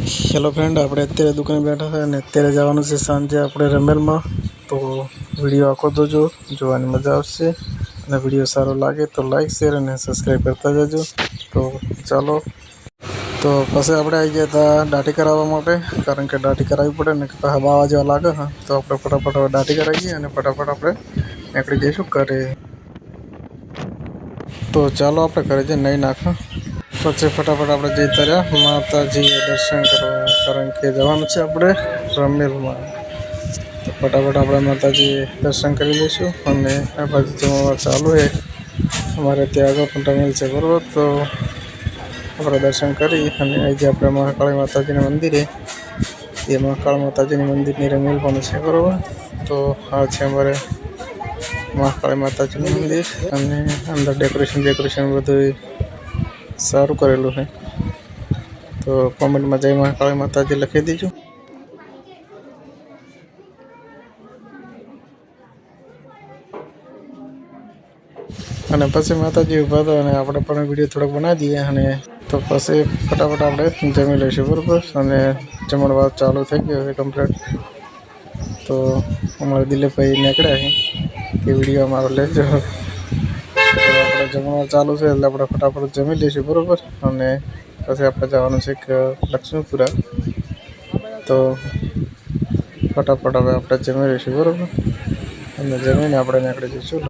Hello friend, આપણે અત્યારે દુકાને બેઠા છે અને અત્યારે જવાનું છે સાંજે આપણે રમેલમાં. તો વિડીયો આખો જોજો, જોવાની મજા આવશે અને વિડીયો સારો લાગે તો લાઈક શેર અને સબસ્ક્રાઈબ કરતા જજો. તો ચાલો. તો પછી આપણે આવી ગયા હતા દાઢી કરાવવા માટે, કારણ કે દાઢી કરાવવી પડે ને કે હવા જેવા લાગે. હા, તો આપણે ફટાફટ દાઢી કરાવીએ અને ફટાફટ આપણે નીકળી જઈશું ઘરે. તો ચાલો આપણે ઘરે જઈને નહીં નાખો. પછી ફટાફટ આપણે જતા રહ્યા માતાજીએ દર્શન કરવા, કારણ કે જવાનું છે આપણે રમેલમાં. તો ફટાફટ આપણે માતાજીએ દર્શન કરી લઈશું અને આ બાજુ જમવા ચાલુ છે. અમારે ત્યાં આગળ પણ રમેલ છે, બરાબર. તો આપણે દર્શન કરી અને આજે આપણે મહાકાળી માતાજીના મંદિરે, એ મહાકાળી માતાજીની મંદિરની રમેલ પણ છે, બરાબર. તો આ છે અમારે મહાકાળી માતાજીનું મંદિર અને અંદર ડેકોરેશન બધું સારું કરેલું છે. તો કોમેન્ટમાં જય મહાકાળી માતાજી લખી દેજો. અને પછી માતાજી ઊભા હતા અને આપણે પણ વિડીયો થોડોક બનાવી દઈએ. અને તો પછી ફટાફટ આપણે જમી લઈશું, બરાબર. અને જમણવાર ચાલુ થઈ ગયો છે કમ્પ્લીટ. તો અમારે દિલીપભાઈ નીકળ્યા છે કે વિડીયો અમારો લેજો. તો આપણે જમણવાર ચાલુ છે એટલે આપણે ફટાફટ જમી લઈશું, બરાબર. અને પછી આપણે જવાનું છે કે લક્ષ્મીપુરા. તો ફટાફટ હવે આપણે જમી લઈશું, બરાબર. અને જમીને આપણે નીકળી જઈશું.